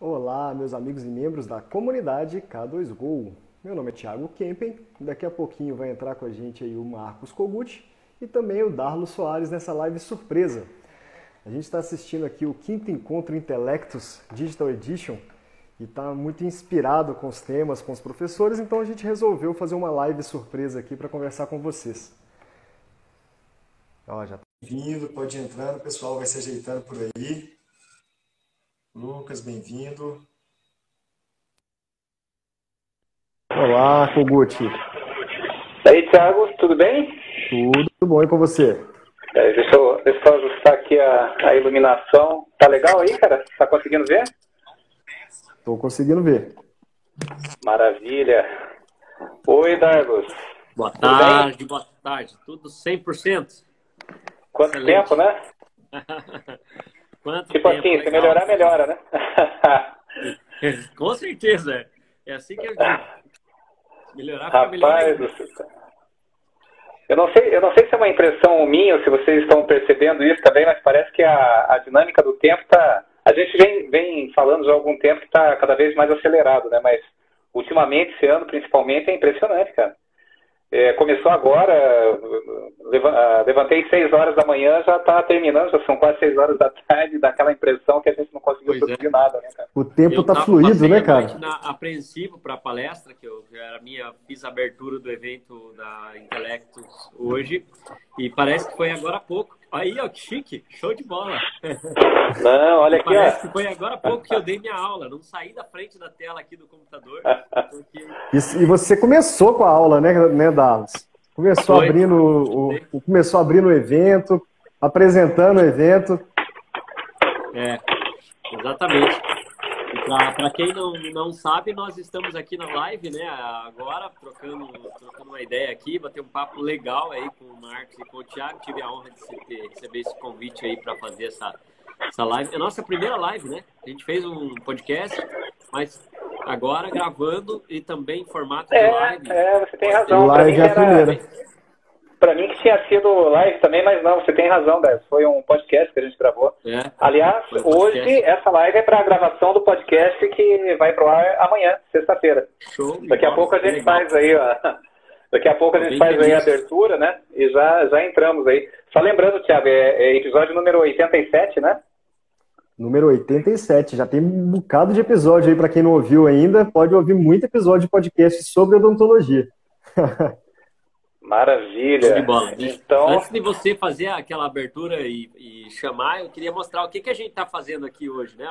Olá, meus amigos e membros da comunidade K2Go. Meu nome é Thiago Kempen, daqui a pouquinho vai entrar com a gente aí o Marcos Kogut e também o Darlo Soares nessa live surpresa. A gente está assistindo aqui o 5º Encontro Intelectus Digital Edition e está muito inspirado com os temas, com os professores, então a gente resolveu fazer uma live surpresa aqui para conversar com vocês. Ó, já tá bem-vindo, pode ir entrando, o pessoal vai se ajeitando por aí. Lucas, bem-vindo. Olá, Kogut. E aí, Thiago, tudo bem? Tudo bom, e com você? Deixa eu ajustar aqui a iluminação. Tá legal aí, cara? Tá conseguindo ver? Estou conseguindo ver. Maravilha. Oi, Darlos. Boa tarde, boa tarde. Tudo 100%? Quanto Excelente. tempo, né? Quanto tipo tempo, assim, se legal. melhorar, melhora, né? Com certeza. É assim que eu digo. Melhorar fica melhor Rapaz ainda. do céu. Eu não sei se é uma impressão minha ou se vocês estão percebendo isso também, mas parece que a dinâmica do tempo tá... A gente vem falando já há algum tempo que está cada vez mais acelerado, né? Mas ultimamente, esse ano principalmente, é impressionante, cara. Começou agora, levantei 6 horas da manhã, já está terminando, já são quase 6 horas da tarde, dá aquela impressão que a gente não conseguiu produzir nada, né, cara? O tempo tá tava fluido, passei né, a cara? noite apreensivo para a palestra, que eu fiz a abertura do evento da Intelectus hoje, e parece que foi agora há pouco. Aí, ó, que chique, show de bola. Não, olha aqui, Parece ó. que foi agora há pouco que eu dei minha aula, não saí da frente da tela aqui do computador, porque... E você começou com a aula, né, Dallas? Começou Foi. começou abrindo o evento, apresentando o evento. Exatamente. Para quem não sabe, nós estamos aqui na live, né? Agora, trocando uma ideia aqui, bater um papo legal aí com o Marcos e com o Thiago. Tive a honra de receber esse convite aí para fazer essa live. É a nossa primeira live, né? A gente fez um podcast, mas agora gravando e também em formato de live. Você tem razão. Live é a primeira. Para mim que tinha sido live também, mas não, você tem razão, Débora. Foi um podcast que a gente gravou. Aliás, hoje essa live é para a gravação do podcast que vai pro ar amanhã, sexta-feira. Daqui a pouco a gente faz aí, ó. Daqui a pouco a gente faz aí a abertura, né? E já entramos aí. Só lembrando, Thiago, é episódio número 87, né? Número 87. Já tem um bocado de episódio aí para quem não ouviu ainda. Pode ouvir muito episódio de podcast sobre odontologia. Maravilha. De bola. Então... Antes de você fazer aquela abertura e chamar, eu queria mostrar o que a gente está fazendo aqui hoje, né?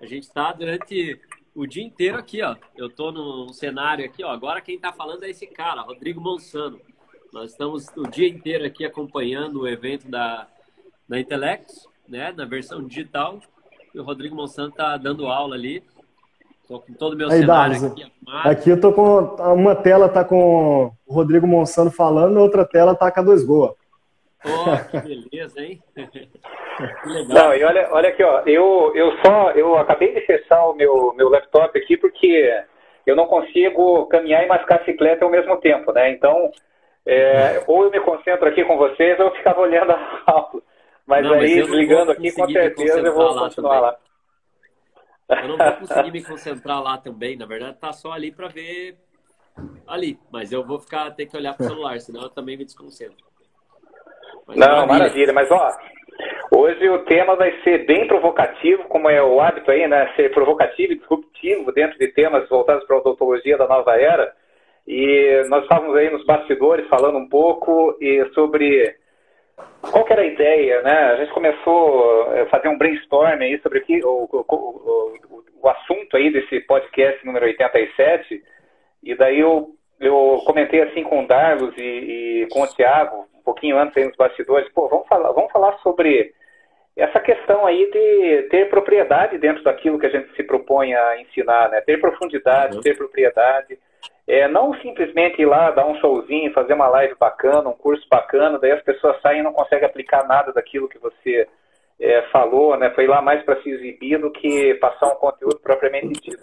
A gente está durante o dia inteiro aqui, ó. Eu estou num cenário aqui, ó. Agora quem está falando é esse cara, Rodrigo Monsano. Nós estamos o dia inteiro aqui acompanhando o evento da Intelectus, né? Na versão digital. E o Rodrigo Monsano está dando aula ali. Estou com todo o meu cenário Darzo, aqui armado. Aqui eu tô com uma tela tá com o Rodrigo Monsano falando, a outra tela tá com a K2Go. Oh, que beleza, hein? Que legal. Não, e olha aqui, ó, eu acabei de fechar o meu laptop aqui porque eu não consigo caminhar e mascar a bicicleta ao mesmo tempo, né? Então, ou eu me concentro aqui com vocês ou eu ficava olhando a aula. Mas aí, desligando aqui, com certeza eu vou continuar lá. Eu não vou conseguir me concentrar lá também, na verdade tá só ali para ver ali, mas eu vou ter que olhar pro celular, senão eu também me desconcentro. Mas não, maravilha, mas ó, hoje o tema vai ser bem provocativo, como é o hábito aí, né, ser provocativo e disruptivo dentro de temas voltados para a odontologia da nova era, e nós estávamos aí nos bastidores falando um pouco sobre... Qual que era a ideia, né? A gente começou a fazer um brainstorm aí sobre o assunto aí desse podcast número 87, e daí eu comentei assim com o Darlos e com o Thiago, um pouquinho antes aí nos bastidores, vamos falar sobre essa questão aí de ter propriedade dentro daquilo que a gente se propõe a ensinar, né? Ter profundidade, ter propriedade. Não simplesmente ir lá, dar um showzinho, fazer uma live bacana, um curso bacana, daí as pessoas saem e não conseguem aplicar nada daquilo que você falou, né? Foi lá mais para se exibir do que passar um conteúdo propriamente dito.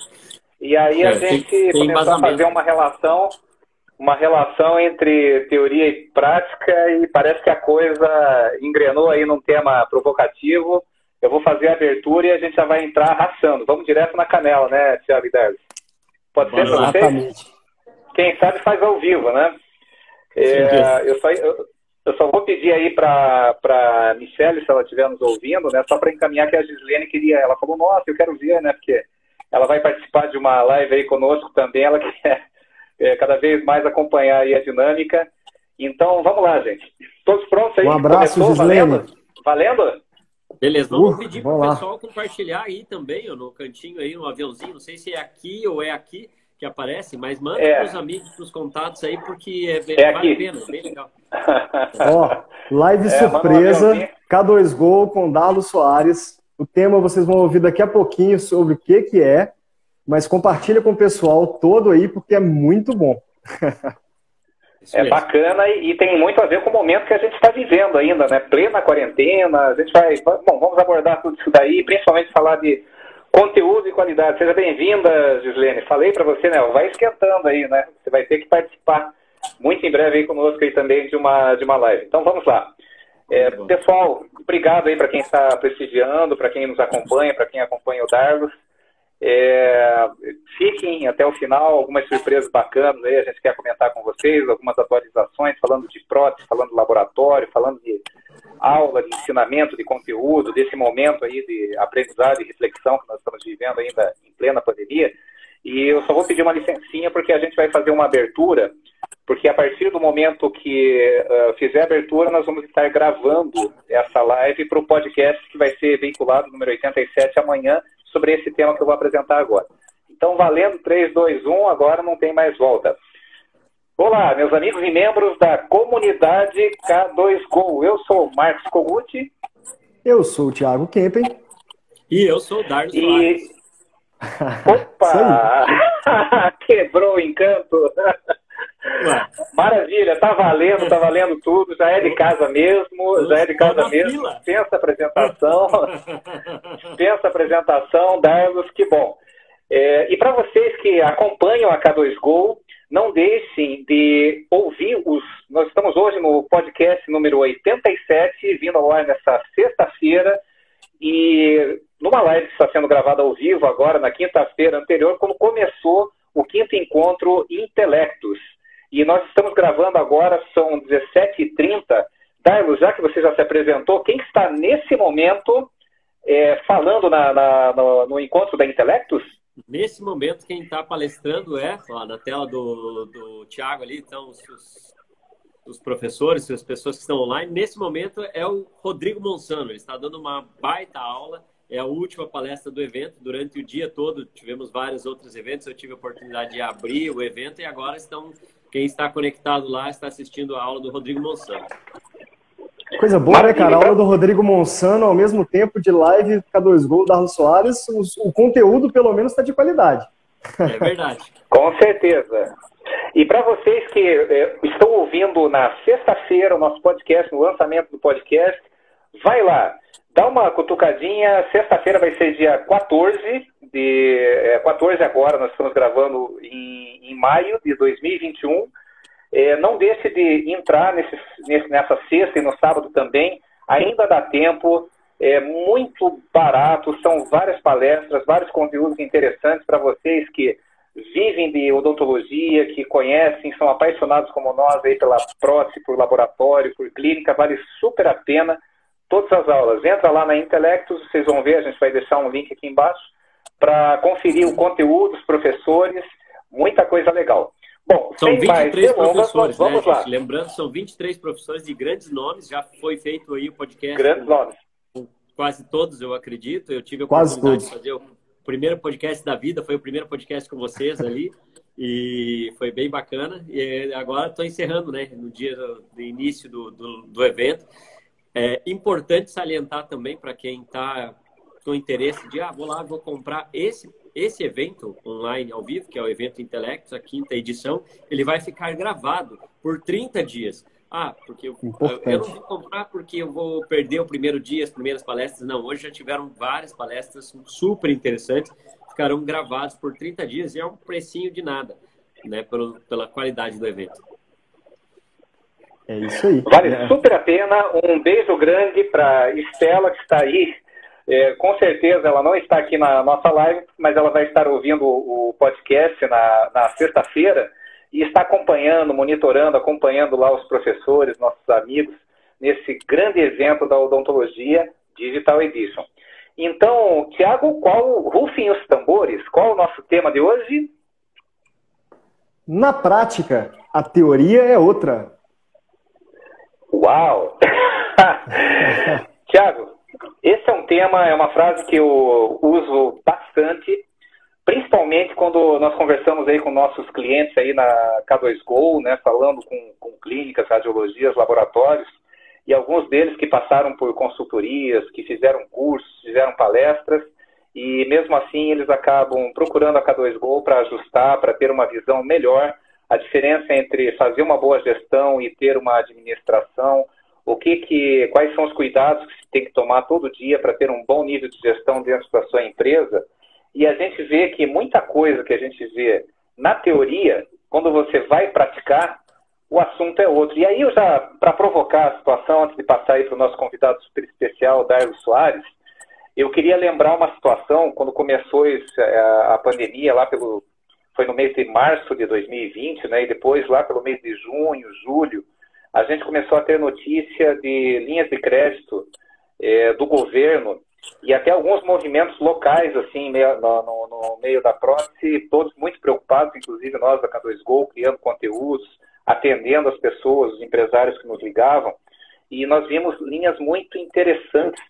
E aí a gente começou a fazer uma relação entre teoria e prática e parece que a coisa engrenou aí num tema provocativo eu vou fazer a abertura e a gente já vai entrar raçando. Vamos direto na canela, né, Thiago e Darlis? Pode ser para vocês? Exatamente. Quem sabe faz ao vivo, né? Eu só vou pedir aí para a Michelle, se ela estiver nos ouvindo, né? Só para encaminhar que a Gislene queria. Ela falou, nossa, eu quero ver, né? Porque ela vai participar de uma live aí conosco também. Ela quer cada vez mais acompanhar aí a dinâmica. Então, vamos lá, gente. Todos prontos aí? Um abraço, Gislene. Valendo? Beleza, vamos pedir para o lá. pessoal compartilhar aí também, ó, no cantinho aí, no aviãozinho. Não sei se é aqui ou é aqui que aparece, mas manda para os amigos, para os contatos aí, porque vale a pena, é bem legal. Ó, live surpresa, K2 Go com Darlos Soares. O tema vocês vão ouvir daqui a pouquinho sobre o que é, mas compartilha com o pessoal todo aí, porque é muito bom. É bacana e tem muito a ver com o momento que a gente está vivendo ainda, né? Plena quarentena, a gente vai... Bom, vamos abordar tudo isso daí, principalmente falar de conteúdo e qualidade. Seja bem-vinda, Gislene. Falei para você, né? Vai esquentando aí, né? Você vai ter que participar muito em breve aí conosco aí também de uma live. Então, vamos lá. Pessoal, obrigado aí para quem está prestigiando, para quem nos acompanha, para quem acompanha o Darlos. Fiquem até o final, algumas surpresas bacanas aí, a gente quer comentar com vocês, algumas atualizações, falando de prótese, falando de laboratório, falando de aula, de ensinamento, de conteúdo, desse momento aí de aprendizado e reflexão que nós estamos vivendo ainda em plena pandemia. E eu só vou pedir uma licencinha porque a gente vai fazer uma abertura, porque a partir do momento que fizer a abertura, nós vamos estar gravando essa live para o podcast que vai ser veiculado, número 87, amanhã, sobre esse tema que eu vou apresentar agora. Então, valendo, 3, 2, 1, agora não tem mais volta. Olá, meus amigos e membros da comunidade K2Go. Eu sou o Marcos Kogut. Eu sou o Thiago Kempen. E eu sou o Darlos Soares. Opa! Quebrou o encanto. Maravilha, tá valendo tudo, já é de casa mesmo, Dispensa apresentação, Darlos, que bom. E para vocês que acompanham a K2Go, não deixem de ouvir nós estamos hoje no podcast número 87, vindo ao ar nessa sexta-feira, e numa live que está sendo gravada ao vivo agora, na quinta-feira anterior, quando começou o 5º encontro Intelectus. E nós estamos gravando agora, são 17h30. Darlos, já que você já se apresentou, quem está nesse momento falando no encontro da Intelectus? Nesse momento, quem está palestrando na tela do Thiago ali, então os professores, as pessoas que estão online. Nesse momento é o Rodrigo Monsano, ele está dando uma baita aula, é a última palestra do evento. Durante o dia todo tivemos vários outros eventos, eu tive a oportunidade de abrir o evento e agora quem está conectado lá está assistindo a aula do Rodrigo Monsano. Coisa boa, né, cara? A aula do Rodrigo Monsano, ao mesmo tempo de live K2Go, Darlos Soares, o conteúdo pelo menos está de qualidade. É verdade. Com certeza. E para vocês que estão ouvindo na sexta-feira o nosso podcast, no lançamento do podcast, vai lá, dá uma cutucadinha. Sexta-feira vai ser dia 14, 14 agora, nós estamos gravando em maio de 2021. Não deixe de entrar nessa sexta e no sábado também, ainda dá tempo, é muito barato, são várias palestras, vários conteúdos interessantes para vocês que vivem de odontologia, que conhecem, são apaixonados como nós aí pela prótese, por laboratório, por clínica, vale super a pena todas as aulas. Entra lá na Intelectus, vocês vão ver, a gente vai deixar um link aqui embaixo para conferir o conteúdo, os professores, muita coisa legal. Bom, são 23 professores, vamos lá. Lembrando, são 23 professores de grandes nomes, já foi feito aí o podcast. Grandes nomes. Com quase todos, eu acredito. Eu tive a quase oportunidade todos. de fazer o primeiro podcast da vida, foi o primeiro podcast com vocês ali, e foi bem bacana. E agora estou encerrando, né, no dia do início do evento. É importante salientar também para quem está com interesse de, vou lá, vou comprar esse evento online ao vivo, que é o evento Intelectus, a 5ª edição, ele vai ficar gravado por 30 dias. Porque eu não vou comprar porque eu vou perder o primeiro dia, as primeiras palestras. Não, hoje já tiveram várias palestras super interessantes, ficarão gravados por 30 dias e é um precinho de nada, né, pela qualidade do evento. É isso aí. Vale super a pena. Um beijo grande para Estela, que está aí Com certeza ela não está aqui na nossa live, mas ela vai estar ouvindo o podcast na sexta-feira e está acompanhando, monitorando, acompanhando lá os professores, nossos amigos, nesse grande evento da Odontologia Digital Edition. Então, Tiago, rufem os tambores, qual o nosso tema de hoje? Na prática, a teoria é outra. Uau! Tiago, esse é um tema, é uma frase que eu uso bastante, principalmente quando nós conversamos aí com nossos clientes aí na K2Go, né, falando com clínicas, radiologias, laboratórios, e alguns deles que passaram por consultorias, que fizeram cursos, fizeram palestras, e mesmo assim eles acabam procurando a K2Go para ajustar, para ter uma visão melhor, a diferença entre fazer uma boa gestão e ter uma administração, quais são os cuidados que se tem que tomar todo dia para ter um bom nível de gestão dentro da sua empresa. E a gente vê que muita coisa que a gente vê na teoria, quando você vai praticar, o assunto é outro. E aí, para provocar a situação, antes de passar aí para o nosso convidado super especial, Darlo Soares, eu queria lembrar uma situação, quando começou a pandemia, foi no mês de março de 2020, né, e depois lá pelo mês de junho, julho, a gente começou a ter notícia de linhas de crédito do governo e até alguns movimentos locais, assim, no meio da prótese, todos muito preocupados, inclusive nós da K2Go, criando conteúdos, atendendo as pessoas, os empresários que nos ligavam, e nós vimos linhas muito interessantes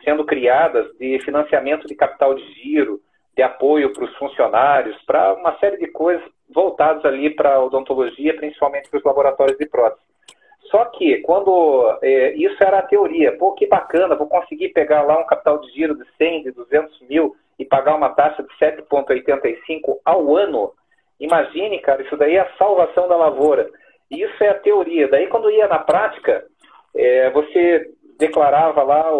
sendo criadas de financiamento de capital de giro, de apoio para os funcionários, para uma série de coisas voltadas ali para a odontologia, principalmente para os laboratórios de prótese. Só que, quando isso era a teoria, pô, que bacana, vou conseguir pegar lá um capital de giro de 100, de 200 mil e pagar uma taxa de 7,85 ao ano. Imagine, cara, isso daí é a salvação da lavoura. Isso é a teoria. Daí, quando ia na prática, você declarava lá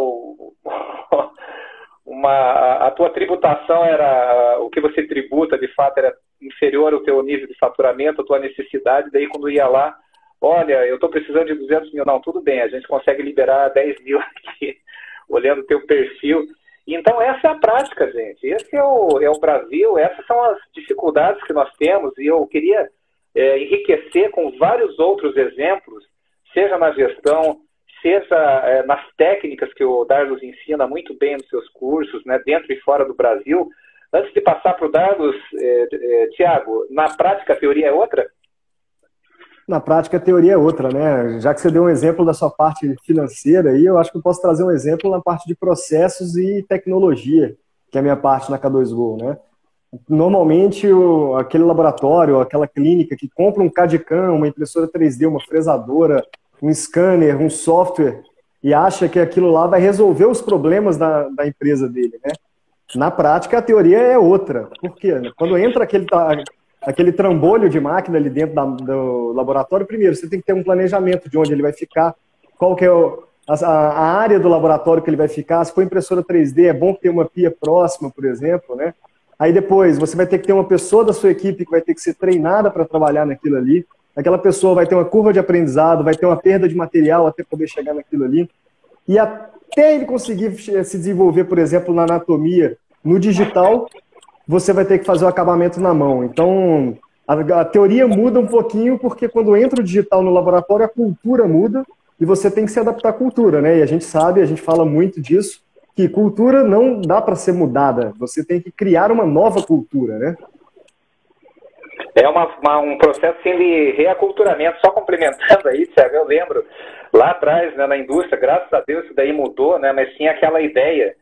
a tua tributação era o que você tributa, de fato, era inferior ao teu nível de faturamento, a tua necessidade. Daí, quando ia lá, olha, eu estou precisando de 200 mil. Não, tudo bem, a gente consegue liberar 10 mil aqui, olhando o teu perfil. Então, essa é a prática, gente. Esse é o Brasil, essas são as dificuldades que nós temos, e eu queria enriquecer com vários outros exemplos, seja na gestão, seja nas técnicas que o Darlos ensina muito bem nos seus cursos, né, dentro e fora do Brasil. Antes de passar para o Darlos, Tiago, na prática a teoria é outra? Na prática, a teoria é outra, né? Já que você deu um exemplo da sua parte financeira, aí eu acho que eu posso trazer um exemplo na parte de processos e tecnologia, que é a minha parte na K2Go, né? Normalmente, aquele laboratório, aquela clínica que compra um CAD/CAM, uma impressora 3D, uma fresadora, um scanner, um software, e acha que aquilo lá vai resolver os problemas da empresa dele, né? Na prática, a teoria é outra. Por quê? Quando entra aquele trambolho de máquina ali dentro do laboratório, primeiro, você tem que ter um planejamento de onde ele vai ficar, qual que é a área do laboratório que ele vai ficar. Se for impressora 3D, é bom ter uma pia próxima, por exemplo, né? Aí depois, você vai ter que ter uma pessoa da sua equipe que vai ter que ser treinada para trabalhar naquilo ali. Aquela pessoa vai ter uma curva de aprendizado, vai ter uma perda de material até poder chegar naquilo ali. E até ele conseguir se desenvolver, por exemplo, na anatomia, no digital, você vai ter que fazer o acabamento na mão. Então, a teoria muda um pouquinho, porque quando entra o digital no laboratório, a cultura muda e você tem que se adaptar à cultura, né? E a gente sabe, a gente fala muito disso, que cultura não dá para ser mudada. Você tem que criar uma nova cultura, né? É um processo assim, de reaculturamento. Só complementando aí, Thiago, eu lembro, lá atrás, né, na indústria, graças a Deus isso daí mudou, né? Mas tinha aquela ideia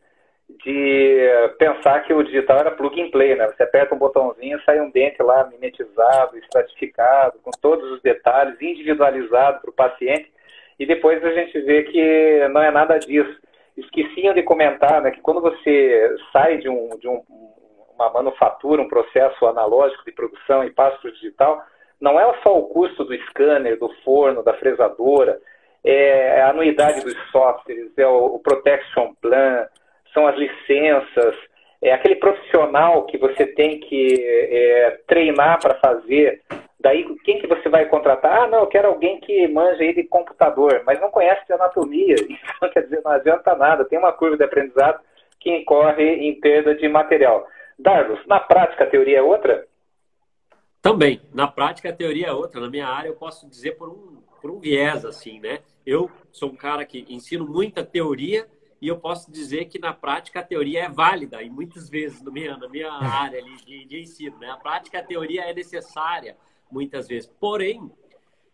de pensar que o digital era plug and play, né? Você aperta um botãozinho e sai um dente lá mimetizado, estratificado, com todos os detalhes, individualizado para o paciente, e depois a gente vê que não é nada disso. Esqueciam de comentar, né, que quando você sai de uma manufatura, um processo analógico de produção e passa para o digital, não é só o custo do scanner, do forno, da fresadora, é a anuidade dos softwares, é o protection plan, são as licenças, é aquele profissional que você tem que treinar para fazer. Daí, quem que você vai contratar? Ah, não, eu quero alguém que manja aí de computador, mas não conhece de anatomia. Então, quer dizer, não adianta nada. Tem uma curva de aprendizado que incorre em perda de material. Darlos, na prática a teoria é outra? Também. Na prática a teoria é outra. Na minha área eu posso dizer por um viés, assim, né? Eu sou um cara que ensino muita teoria e eu posso dizer que na prática a teoria é válida e muitas vezes na minha área ali de ensino, né? A prática, a teoria é necessária muitas vezes. Porém,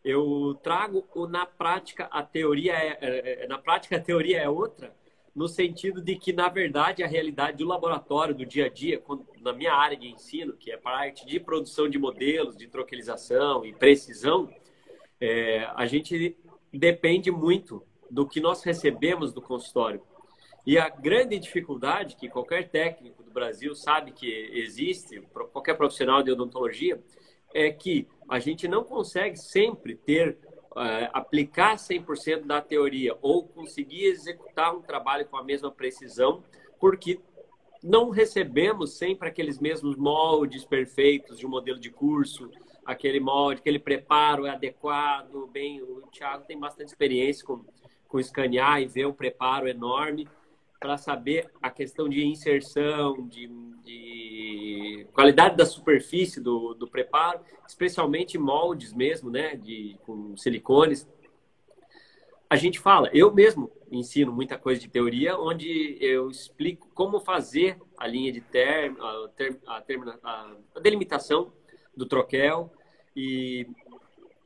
eu trago na prática a teoria é outra, no sentido de que, na verdade, a realidade do laboratório, do dia a dia, na minha área de ensino, que é parte de produção de modelos, de troquelização e precisão, a gente depende muito do que nós recebemos do consultório. E a grande dificuldade que qualquer técnico do Brasil sabe que existe, qualquer profissional de odontologia, é que a gente não consegue sempre aplicar 100% da teoria ou conseguir executar um trabalho com a mesma precisão, porque não recebemos sempre aqueles mesmos moldes perfeitos de um modelo de curso, aquele molde, aquele preparo é adequado. Bem, o Thiago tem bastante experiência com escanear e ver um preparo enorme para saber a questão de inserção, de qualidade da superfície do preparo, especialmente moldes mesmo, né, com silicones. A gente fala, eu mesmo ensino muita coisa de teoria, onde eu explico como fazer a linha de a delimitação do troquel e,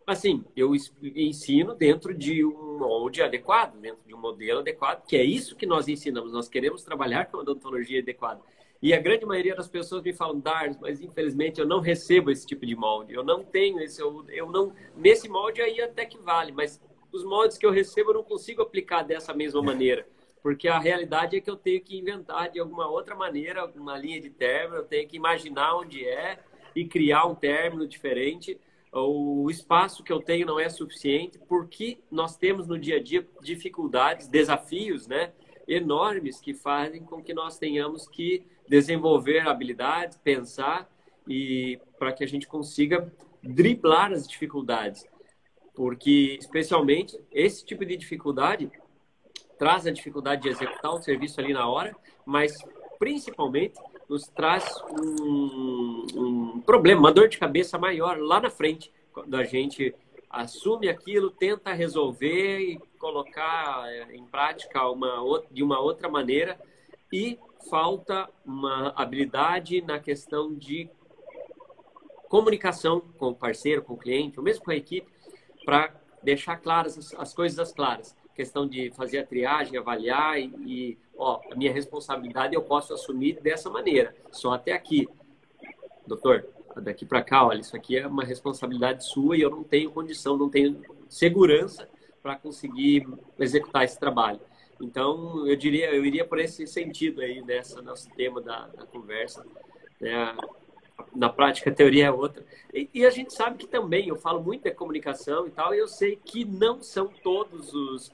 assim, eu ensino dentro de um molde adequado, dentro de um modelo adequado, que é isso que nós ensinamos. Nós queremos trabalhar com a odontologia adequada. E a grande maioria das pessoas me falam, Darlos, mas infelizmente eu não recebo esse tipo de molde. Eu não tenho esse, eu não, nesse molde aí até que vale, mas os moldes que eu recebo eu não consigo aplicar dessa mesma maneira. Porque a realidade é que eu tenho que inventar de alguma outra maneira uma linha de término, eu tenho que imaginar onde é e criar um término diferente. O espaço que eu tenho não é suficiente, porque nós temos no dia a dia dificuldades, desafios, né, enormes que fazem com que nós tenhamos que desenvolver habilidades, pensar e para que a gente consiga driblar as dificuldades. Porque, especialmente, esse tipo de dificuldade traz a dificuldade de executar o serviço ali na hora, mas, principalmente, nos traz um problema, uma dor de cabeça maior lá na frente, quando a gente assume aquilo, tenta resolver e colocar em prática de uma outra maneira e falta uma habilidade na questão de comunicação com o parceiro, com o cliente, ou mesmo com a equipe, para deixar claras as coisas claras. Questão de fazer a triagem, avaliar a minha responsabilidade eu posso assumir dessa maneira, só até aqui. Doutor, daqui para cá, olha, isso aqui é uma responsabilidade sua e eu não tenho condição, não tenho segurança para conseguir executar esse trabalho. Então, eu iria por esse sentido aí, nosso tema da conversa, né? Na prática, a teoria é outra. E a gente sabe que também, eu falo muito da comunicação e tal, e eu sei que não são todos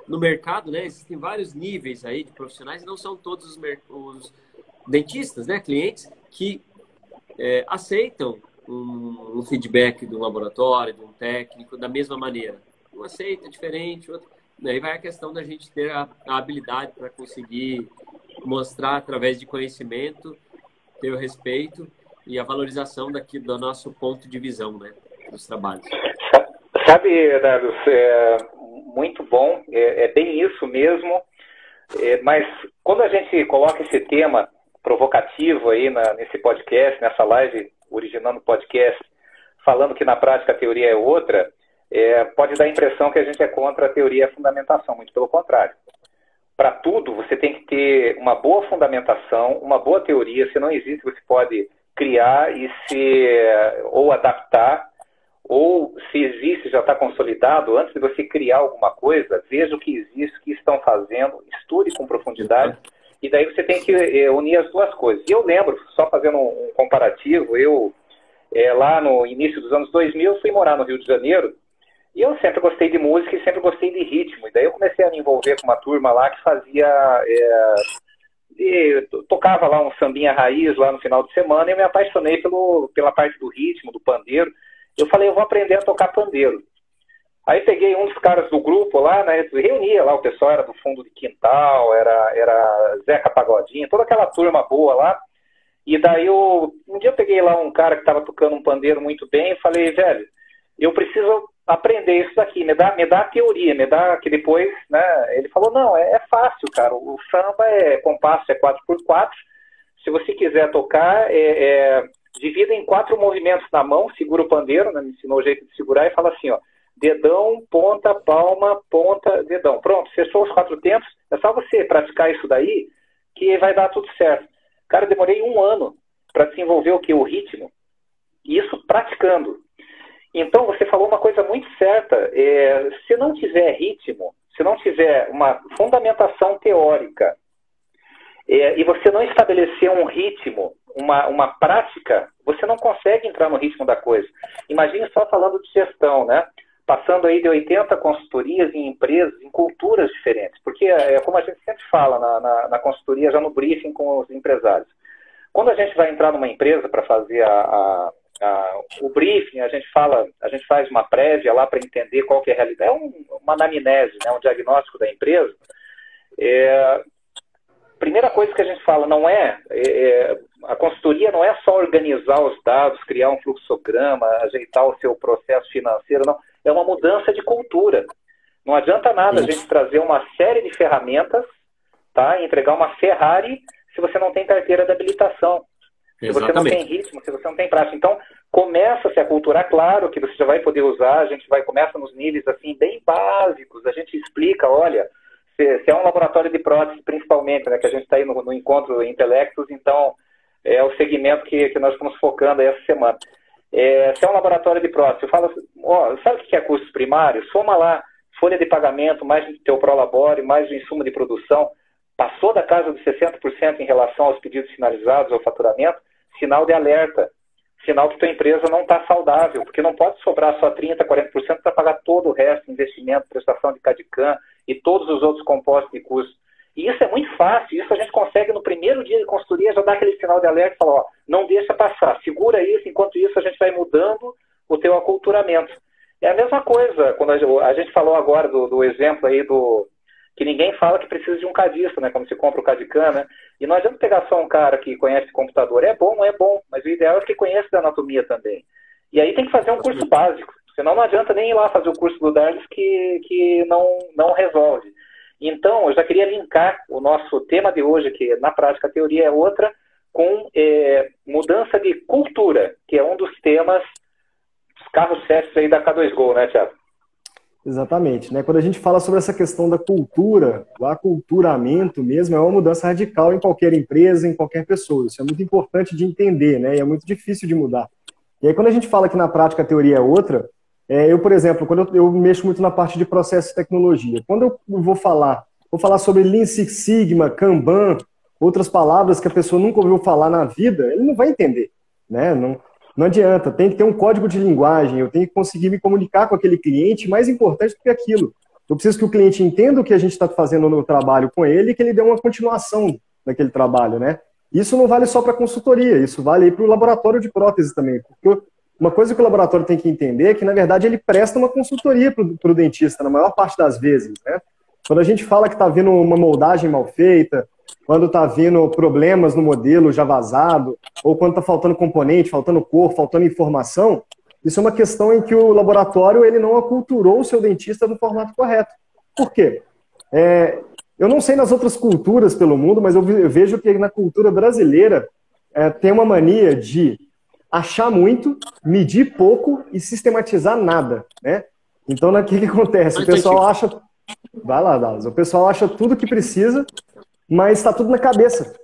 no mercado, né? Existem vários níveis aí de profissionais, não são todos os dentistas, né? Clientes que aceitam um feedback de um laboratório, de um técnico, da mesma maneira. Um aceita diferente, outro. Aí vai a questão da gente ter a habilidade para conseguir mostrar através de conhecimento, ter o respeito e a valorização do nosso ponto de visão, né, dos trabalhos. Sabe, Darlos, muito bom, é bem isso mesmo, mas quando a gente coloca esse tema provocativo aí nesse podcast, nessa live, originando o podcast, falando que na prática a teoria é outra, pode dar a impressão que a gente é contra a teoria e a fundamentação, muito pelo contrário. Para tudo, você tem que ter uma boa fundamentação, uma boa teoria. Se não existe, você pode criar ou adaptar, ou se existe, já está consolidado. Antes de você criar alguma coisa, veja o que existe, o que estão fazendo, estude com profundidade, e daí você tem que unir as duas coisas. E eu lembro, só fazendo um comparativo, lá no início dos anos 2000, fui morar no Rio de Janeiro, e eu sempre gostei de música e sempre gostei de ritmo. E daí eu comecei a me envolver com uma turma lá que fazia... tocava lá um sambinha raiz lá no final de semana e eu me apaixonei pela parte do ritmo, do pandeiro. Eu falei, eu vou aprender a tocar pandeiro. Aí peguei um dos caras do grupo lá, né, reunia lá, o pessoal era do fundo de quintal, era Zeca Pagodinho, toda aquela turma boa lá. E daí um dia eu peguei lá um cara que estava tocando um pandeiro muito bem e falei, velho, eu preciso aprender isso daqui, me dá a teoria, me dá que depois, né? Ele falou, não, é fácil, cara, o samba compasso é 4x4, se você quiser tocar, divida em 4 movimentos na mão, segura o pandeiro, né, me ensinou o jeito de segurar e fala assim, ó, dedão, ponta, palma, ponta, dedão. Pronto, fechou os 4 tempos, é só você praticar isso daí que vai dar tudo certo. Cara, eu demorei 1 ano para desenvolver o que? O ritmo. E isso praticando. Então, você falou uma coisa muito certa. Se não tiver ritmo, se não tiver uma fundamentação teórica, e você não estabelecer um ritmo, uma prática, você não consegue entrar no ritmo da coisa. Imagine só falando de gestão, né? Passando aí de 80 consultorias em empresas, em culturas diferentes. Porque, como a gente sempre fala na consultoria, já no briefing com os empresários. Quando a gente vai entrar numa empresa para fazer o briefing, a gente faz uma prévia lá para entender qual que é a realidade. Uma anamnese, né, um diagnóstico da empresa. Primeira coisa que a gente fala, a consultoria não é só organizar os dados, criar um fluxograma, ajeitar o seu processo financeiro, não. É uma mudança de cultura. Não adianta nada a gente trazer uma série de ferramentas, tá? E entregar uma Ferrari se você não tem carteira de habilitação. Se você não tem ritmo, se você não tem prática. Então, começa a se aculturar, claro que você já vai poder usar, a gente começa nos níveis assim, bem básicos, a gente explica, olha, se é um laboratório de prótese, principalmente, né, que a gente está aí no encontro Intelectus, então é o segmento que nós estamos focando aí essa semana. Se é um laboratório de prótese, eu falo, sabe o que é custos primários? Soma lá, folha de pagamento, mais do teu prolabore, mais do insumo de produção, passou da casa de 60% em relação aos pedidos finalizados, ao faturamento, sinal de alerta, sinal que tua empresa não está saudável, porque não pode sobrar só 30%, 40% para pagar todo o resto, investimento, prestação de CAD/CAM e todos os outros compostos de custo. E isso é muito fácil, isso a gente consegue no primeiro dia de consultoria já dar aquele sinal de alerta e falar, não deixa passar, segura isso, enquanto isso a gente vai mudando o teu aculturamento. É a mesma coisa, quando a gente falou agora do exemplo aí que ninguém fala que precisa de um cadista, né, quando se compra o CAD/CAM, né, e não adianta pegar só um cara que conhece computador, é bom, mas o ideal é que conheça da anatomia também. E aí tem que fazer um curso básico, senão não adianta nem ir lá fazer o curso do Darlis que não resolve. Então, eu já queria linkar o nosso tema de hoje, que na prática a teoria é outra, com mudança de cultura, que é um dos temas, dos carros-chefes aí da K2Go, né, Thiago? Exatamente, né? Quando a gente fala sobre essa questão da cultura, o aculturamento mesmo é uma mudança radical em qualquer empresa, em qualquer pessoa. Isso é muito importante de entender, né? E é muito difícil de mudar. E aí, quando a gente fala que na prática a teoria é outra, eu, por exemplo, quando eu mexo muito na parte de processo e tecnologia, quando eu vou falar sobre Lean Six Sigma, Kanban, outras palavras que a pessoa nunca ouviu falar na vida, ele não vai entender, né? Não adianta, tem que ter um código de linguagem, eu tenho que conseguir me comunicar com aquele cliente, mais importante do que aquilo. Eu preciso que o cliente entenda o que a gente está fazendo no trabalho com ele e que ele dê uma continuação naquele trabalho, né? Isso não vale só para consultoria, isso vale para o laboratório de prótese também. Porque uma coisa que o laboratório tem que entender é que, na verdade, ele presta uma consultoria para o dentista, na maior parte das vezes, né? Quando a gente fala que está vindo uma moldagem mal feita, quando está vindo problemas no modelo já vazado, ou quando está faltando componente, faltando cor, faltando informação, isso é uma questão em que o laboratório ele não aculturou o seu dentista no formato correto. Por quê? Eu não sei nas outras culturas pelo mundo, mas eu vejo que na cultura brasileira tem uma mania de achar muito, medir pouco e sistematizar nada, né? Então, o que acontece? O pessoal acha... Vai lá, Dallas. O pessoal acha tudo que precisa, mas está tudo na cabeça.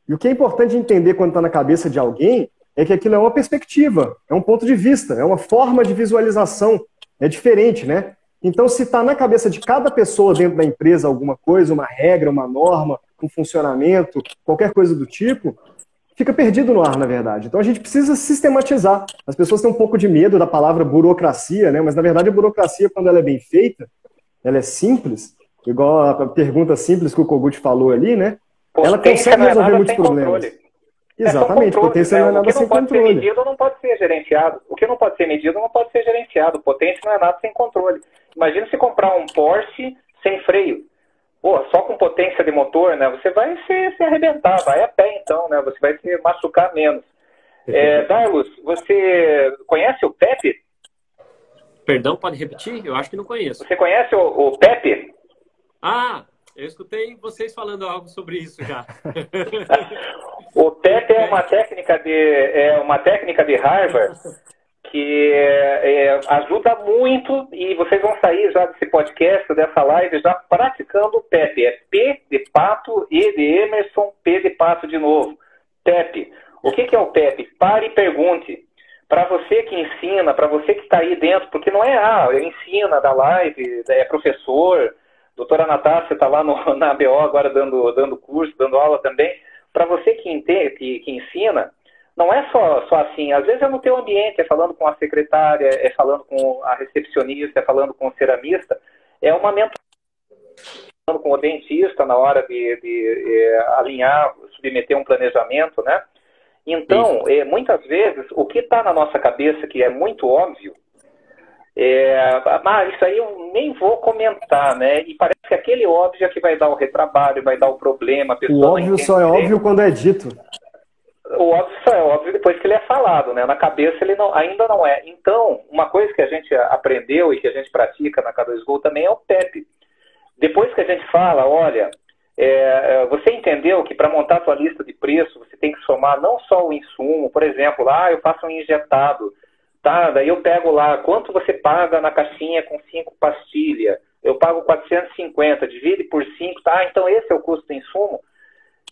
E o que é importante entender quando está na cabeça de alguém é que aquilo é uma perspectiva, é um ponto de vista, é uma forma de visualização, é diferente, né? Então, se está na cabeça de cada pessoa dentro da empresa alguma coisa, uma regra, uma norma, um funcionamento, qualquer coisa do tipo, fica perdido no ar, na verdade. Então, a gente precisa sistematizar. As pessoas têm um pouco de medo da palavra burocracia, né? Mas, na verdade, a burocracia, quando ela é bem feita, ela é simples, igual a pergunta simples que o Kogut falou ali, né? Ela consegue resolver muitos problemas. Exatamente, potência não é nada sem controle. O que não pode ser medido não pode ser gerenciado. O que não pode ser medido não pode ser gerenciado. Potência não é nada sem controle. Imagina se comprar um Porsche sem freio. Pô, só com potência de motor, né? Você vai se arrebentar, vai a pé então, né? Você vai se machucar menos. Darlos, você conhece o Pepe? Perdão, pode repetir? Eu acho que não conheço. Você conhece o Pepe? Ah, eu escutei vocês falando algo sobre isso já. O Pepe é uma técnica de Harvard que ajuda muito, e vocês vão sair já desse podcast, dessa live, já praticando o Pepe. É P de pato, E de Emerson, P de pato de novo. Pepe. O que é o Pepe? Pare e pergunte. Para você que ensina, para você que está aí dentro, porque não é, ensina da live, é professor, doutora Natácia está lá na ABO agora dando curso, dando aula também. Para você que ensina, não é só assim. Às vezes é no teu ambiente, é falando com a secretária, é falando com a recepcionista, é falando com o ceramista, é uma mentoria, falando com o dentista na hora de alinhar, submeter um planejamento, né? Então, muitas vezes, o que está na nossa cabeça, que é muito óbvio, isso aí eu nem vou comentar, né? E parece que aquele óbvio é que vai dar o retrabalho, vai dar o problema. A pessoa o óbvio só é óbvio quando é dito. O óbvio só é óbvio depois que ele é falado, né? Na cabeça ele ainda não é. Então, uma coisa que a gente aprendeu e que a gente pratica na K2Go também é o PEP. Depois que a gente fala, olha... você entendeu que para montar a sua lista de preço, você tem que somar não só o insumo, por exemplo, eu faço um injetado, tá? Daí eu pego lá, quanto você paga na caixinha com 5 pastilhas? Eu pago 450, divide por 5, tá? Então esse é o custo do insumo?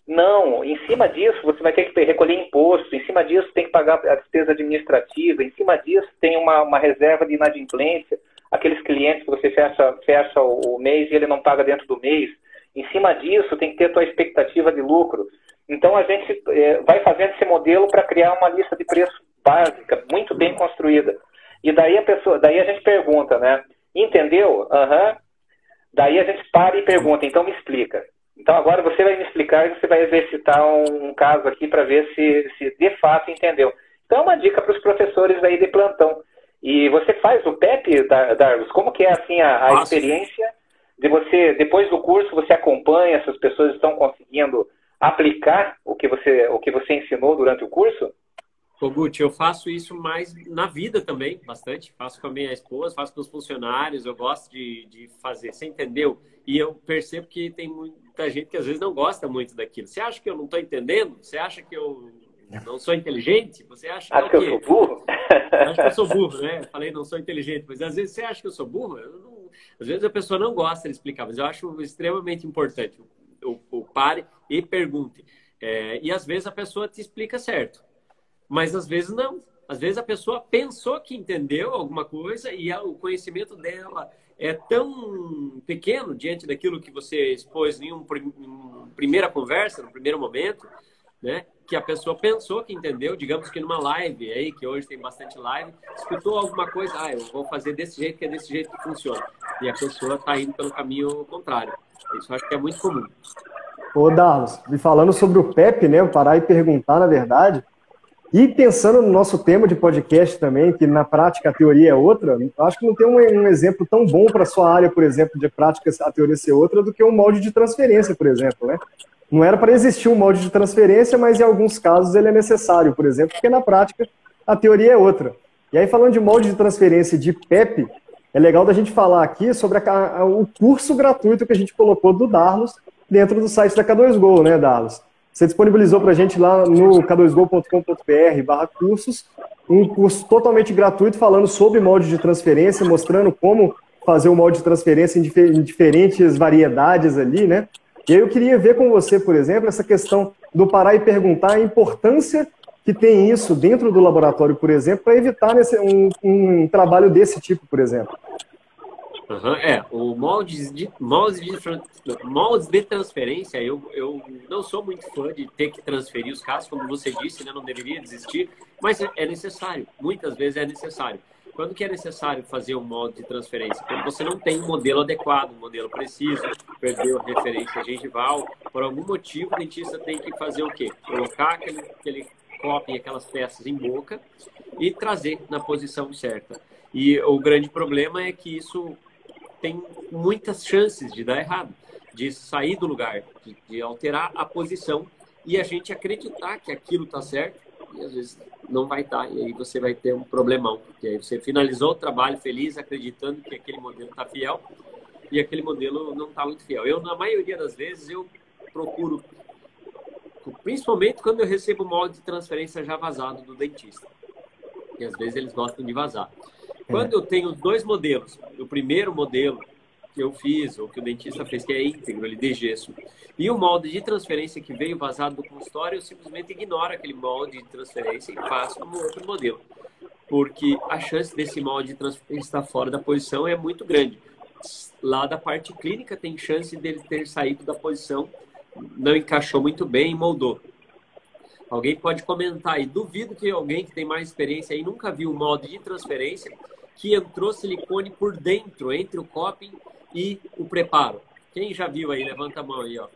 Não, em cima disso você vai ter que recolher imposto, em cima disso tem que pagar a despesa administrativa, em cima disso tem uma reserva de inadimplência, aqueles clientes que você fecha o mês e ele não paga dentro do mês. Em cima disso, tem que ter a tua expectativa de lucro. Então, a gente vai fazendo esse modelo para criar uma lista de preço básica, muito bem construída. E daí a gente pergunta, né? Entendeu? Daí a gente para e pergunta, então me explica. Então, agora você vai me explicar e você vai exercitar um caso aqui para ver se de fato entendeu. Então, é uma dica para os professores aí de plantão. E você faz o PEP, Darlos? Como que é assim a experiência... de você, depois do curso, você acompanha se as pessoas estão conseguindo aplicar o que você ensinou durante o curso? Kogut, eu faço isso mais na vida também, bastante. Faço com a minha esposa, faço com os funcionários, eu gosto de fazer, você entendeu? E eu percebo que tem muita gente que às vezes não gosta muito daquilo. Você acha que eu não estou entendendo? Você acha que eu não sou inteligente? Você acha que eu sou burro? Acho que eu sou burro, né? Falei, não sou inteligente, mas às vezes você acha que eu sou burro? Às vezes a pessoa não gosta de explicar, mas eu acho extremamente importante. O pare e pergunte. E às vezes a pessoa te explica certo, mas às vezes não. Às vezes a pessoa pensou que entendeu alguma coisa e o conhecimento dela é tão pequeno diante daquilo que você expôs em uma primeira conversa, no primeiro momento, né? Que a pessoa pensou que entendeu, digamos que numa live aí, que hoje tem bastante live, escutou alguma coisa, eu vou fazer desse jeito, que é desse jeito que funciona. E a pessoa está indo pelo caminho contrário. Isso eu acho que é muito comum. Ô, Darlos, e falando sobre o PEP, né, parar e perguntar, na verdade, e pensando no nosso tema de podcast também, que na prática a teoria é outra, acho que não tem um exemplo tão bom para a sua área, por exemplo, de prática a teoria ser outra, do que um molde de transferência, por exemplo, né? Não era para existir um molde de transferência, mas em alguns casos ele é necessário, por exemplo, porque na prática a teoria é outra. E aí, falando de molde de transferência de PEP, é legal da gente falar aqui sobre o curso gratuito que a gente colocou do Darlos dentro do site da K2Go, né, Darlos? Você disponibilizou para a gente lá no k2go.com.br/cursos um curso totalmente gratuito falando sobre molde de transferência, mostrando como fazer o molde de transferência em diferentes variedades ali, né? E aí eu queria ver com você, por exemplo, essa questão do parar e perguntar a importância que tem isso dentro do laboratório, por exemplo, para evitar um trabalho desse tipo, por exemplo. O moldes de transferência, eu não sou muito fã de ter que transferir os casos, como você disse, né, não deveria desistir, mas é necessário, muitas vezes é necessário. Quando que é necessário fazer um molde de transferência? Quando você não tem um modelo adequado, um modelo preciso, perdeu a referência gengival, por algum motivo o dentista tem que fazer o quê? Colocar aquele coping, aquelas peças em boca e trazer na posição certa. E o grande problema é que isso tem muitas chances de dar errado, de sair do lugar, de alterar a posição e a gente acreditar que aquilo está certo e às vezes não vai estar. E aí você vai ter um problemão, porque aí você finalizou o trabalho feliz acreditando que aquele modelo está fiel e aquele modelo não está muito fiel. Eu, na maioria das vezes, eu procuro, principalmente quando eu recebo molde de transferência já vazado do dentista, e às vezes eles gostam de vazar. Quando eu tenho dois modelos, o primeiro modelo que eu fiz, ou que o dentista fez, que é íntegro, ele de gesso, e o molde de transferência que veio vazado do consultório, eu simplesmente ignoro aquele molde de transferência e faço um outro modelo. Porque a chance desse molde de transferência estar fora da posição é muito grande. Lá da parte clínica tem chance dele ter saído da posição, não encaixou muito bem e moldou. Alguém pode comentar aí, duvido que alguém que tem mais experiência aí nunca viu o molde de transferência que entrou silicone por dentro, entre o coping e o preparo. Quem já viu aí? Levanta a mão aí, ó.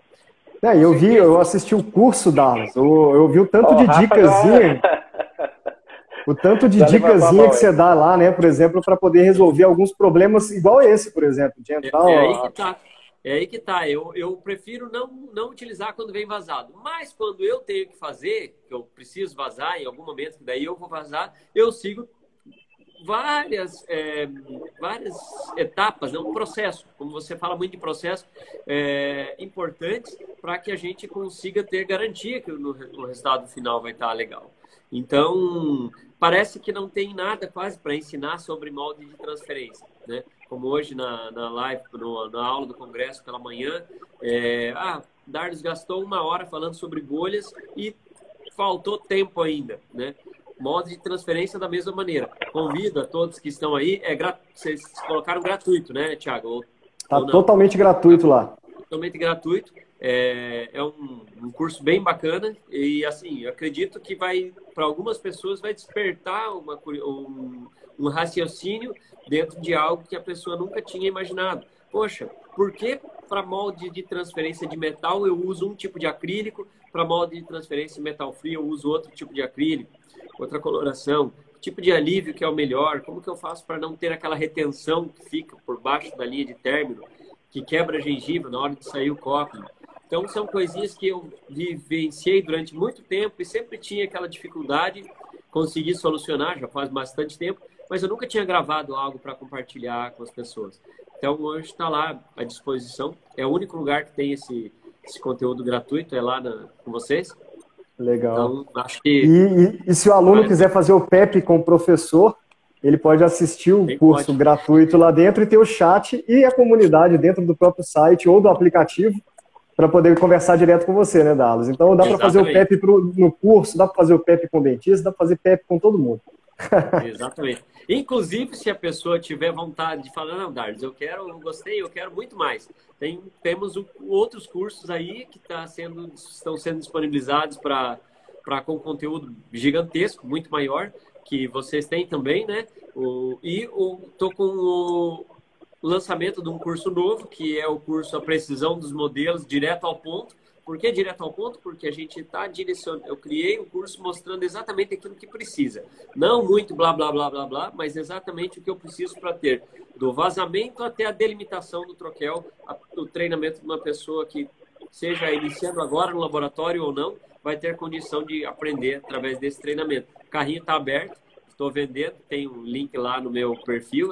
Eu assisti o curso, Darlos. Eu vi o tanto de dicasinha. O tanto de dicasinha que você dá lá, né, por exemplo, para poder resolver alguns problemas igual esse, por exemplo, de entrar... aí que tá. É aí que tá. Eu prefiro não utilizar quando vem vazado. Mas quando eu tenho que fazer, que eu preciso vazar em algum momento, que daí eu vou vazar, eu sigo várias etapas, um processo, como você fala muito de processo, importantes para que a gente consiga ter garantia que o resultado final vai estar legal. Então, parece que não tem nada quase para ensinar sobre molde de transferência, né? Como hoje na live, na aula do congresso pela manhã, Darlos gastou 1 hora falando sobre bolhas e faltou tempo ainda, né? Molde de transferência da mesma maneira. Convido a todos que estão aí. Vocês colocaram gratuito, né, Thiago? Está totalmente gratuito lá. Totalmente gratuito. É um curso bem bacana e, assim, eu acredito que para algumas pessoas, vai despertar um raciocínio dentro de algo que a pessoa nunca tinha imaginado. Poxa, por que para molde de transferência de metal eu uso um tipo de acrílico, para molde de transferência metal frio eu uso outro tipo de acrílico? Outra coloração, que tipo de alívio que é o melhor, como que eu faço para não ter aquela retenção que fica por baixo da linha de término, que quebra a gengiva na hora de sair o coping. Então, são coisinhas que eu vivenciei durante muito tempo e sempre tinha aquela dificuldade, consegui solucionar, já faz bastante tempo, mas eu nunca tinha gravado algo para compartilhar com as pessoas. Então, hoje está lá à disposição. É o único lugar que tem esse conteúdo gratuito, é lá com vocês. Legal. Então, acho que... E se o aluno quiser fazer o PEP com o professor, ele pode assistir o curso gratuito lá dentro e ter o chat e a comunidade dentro do próprio site ou do aplicativo para poder conversar direto com você, né, Darlos? Então dá para fazer o PEP no curso, dá para fazer o PEP com o dentista, dá para fazer PEP com todo mundo. Exatamente. Inclusive, se a pessoa tiver vontade de falar, não, Darlos, eu gostei, eu quero muito mais. Temos outros cursos aí que estão sendo disponibilizados com conteúdo gigantesco, muito maior, que vocês têm também, né? Estou com o lançamento de um curso novo, que é o curso A Precisão dos Modelos, direto ao ponto. Por que direto ao ponto? Porque a gente está direcionando. Eu criei um curso mostrando exatamente aquilo que precisa. Não muito blá, blá, blá, blá, blá, mas exatamente o que eu preciso para ter. Do vazamento até a delimitação do troquel, o treinamento de uma pessoa que seja iniciando agora no laboratório ou não, vai ter condição de aprender através desse treinamento. O carrinho está aberto, estou vendendo, tem um link lá no meu perfil.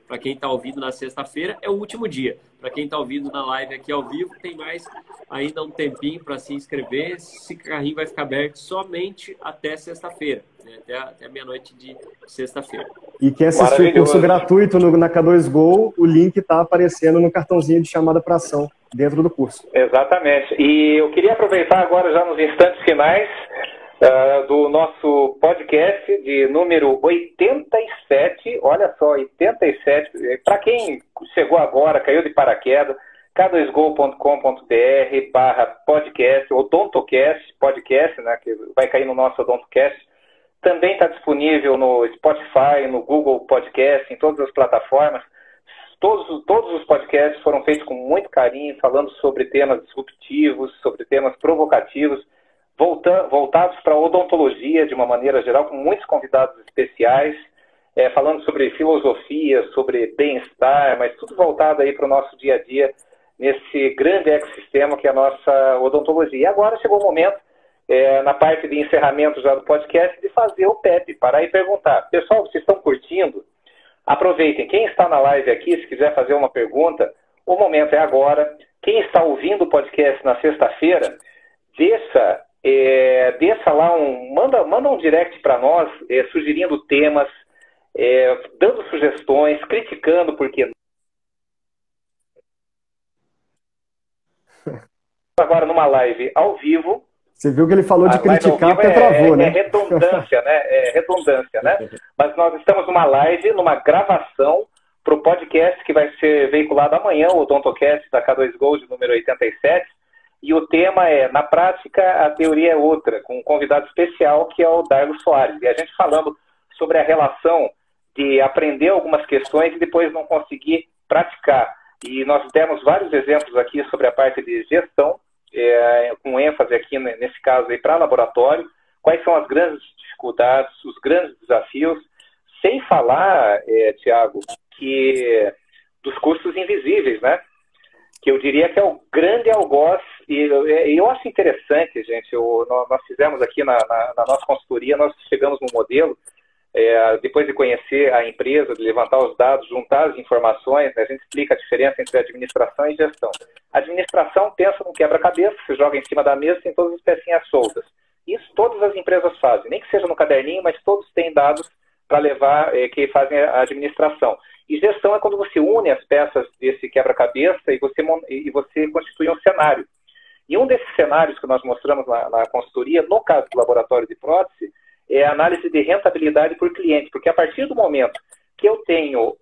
Para quem está ouvindo na sexta-feira, é o último dia. Para quem está ouvindo na live aqui ao vivo, tem mais ainda um tempinho para se inscrever. Esse carrinho vai ficar aberto somente até sexta-feira, né? Até meia-noite de sexta-feira. E quem assistiu o curso gratuito na K2Go, o link está aparecendo no cartãozinho de chamada para ação dentro do curso. Exatamente. E eu queria aproveitar agora, já nos instantes finais, do nosso podcast de número 87, olha só, 87, para quem chegou agora, caiu de paraquedas, k2go.com.br/podcast, odontocast, podcast, né, que vai cair no nosso odontocast, também está disponível no Spotify, no Google Podcast, em todas as plataformas. Todos os podcasts foram feitos com muito carinho, falando sobre temas disruptivos, sobre temas provocativos, voltados para a odontologia de uma maneira geral, com muitos convidados especiais. falando sobre filosofia, sobre bem-estar, mas tudo voltado aí para o nosso dia a dia, nesse grande ecossistema que é a nossa odontologia. E agora chegou o momento, na parte de encerramento já do podcast, de fazer o PEP, parar e perguntar. Pessoal, vocês estão curtindo? Aproveitem. Quem está na live aqui, se quiser fazer uma pergunta, o momento é agora. Quem está ouvindo o podcast na sexta-feira, deixa lá manda um direct para nós, sugerindo temas, dando sugestões, criticando, porque agora numa live ao vivo. Você viu que ele falou de criticar porque travou, né? É redundância, né? Mas nós estamos numa live, numa gravação para o podcast que vai ser veiculado amanhã, o Odontocast da K2 Gold, número 87. E o tema é, na prática, a teoria é outra, com um convidado especial que é o Darlo Soares. E a gente falando sobre a relação de aprender algumas questões e depois não conseguir praticar. E nós demos vários exemplos aqui sobre a parte de gestão, com ênfase aqui nesse caso aí para laboratório, quais são as grandes dificuldades, os grandes desafios, sem falar, Tiago, que dos custos invisíveis, né? Que eu diria que é o grande algoz, e eu acho interessante, gente, nós fizemos aqui na nossa consultoria, nós chegamos no modelo, depois de conhecer a empresa, de levantar os dados, juntar as informações, né, a gente explica a diferença entre administração e gestão. A administração pensa num quebra-cabeça, você joga em cima da mesa, tem todas as pecinhas soltas. Isso todas as empresas fazem, nem que seja no caderninho, mas todos têm dados para levar, que fazem a administração. E gestão é quando você une as peças desse quebra-cabeça e você constitui um cenário. E um desses cenários que nós mostramos na consultoria, no caso do laboratório de prótese, é a análise de rentabilidade por cliente, porque a partir do momento que eu tenho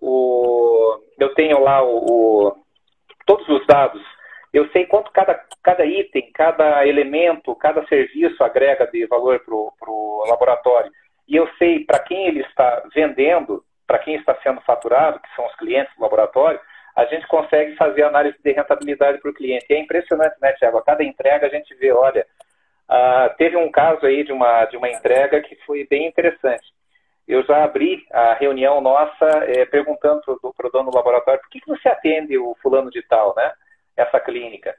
lá todos os dados, eu sei quanto cada item, cada elemento, cada serviço agrega de valor para o laboratório, e eu sei para quem ele está vendendo, para quem está sendo faturado, que são os clientes do laboratório, a gente consegue fazer a análise de rentabilidade por cliente. E é impressionante, né, Thiago? A cada entrega a gente vê, olha, teve um caso aí de uma entrega que foi bem interessante. Eu já abri a reunião nossa perguntando para o dono do laboratório, por que você atende o fulano de tal, né? Essa clínica.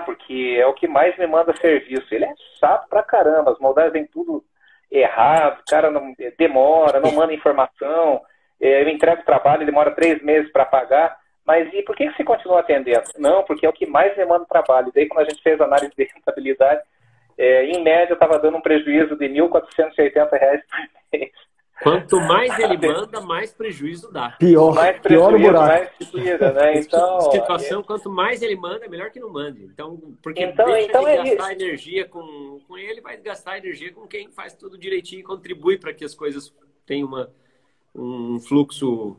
Porque é o que mais me manda serviço. Ele é chato pra caramba, as moldagens vêm tudo errado, o cara demora, não manda informação, eu entrego o trabalho, demora 3 meses para pagar, mas e por que você continua atendendo? Não, porque é o que mais demanda trabalho. E daí quando a gente fez a análise de rentabilidade, em média eu estava dando um prejuízo de R$ 1.480 por mês. Quanto mais ele manda, mais prejuízo dá. Pior o buraco. Mais precisa, né? Então, situação, quanto mais ele manda, melhor que não mande. Então, porque deixa de gastar energia com ele, vai gastar energia com quem faz tudo direitinho e contribui para que as coisas tenham um fluxo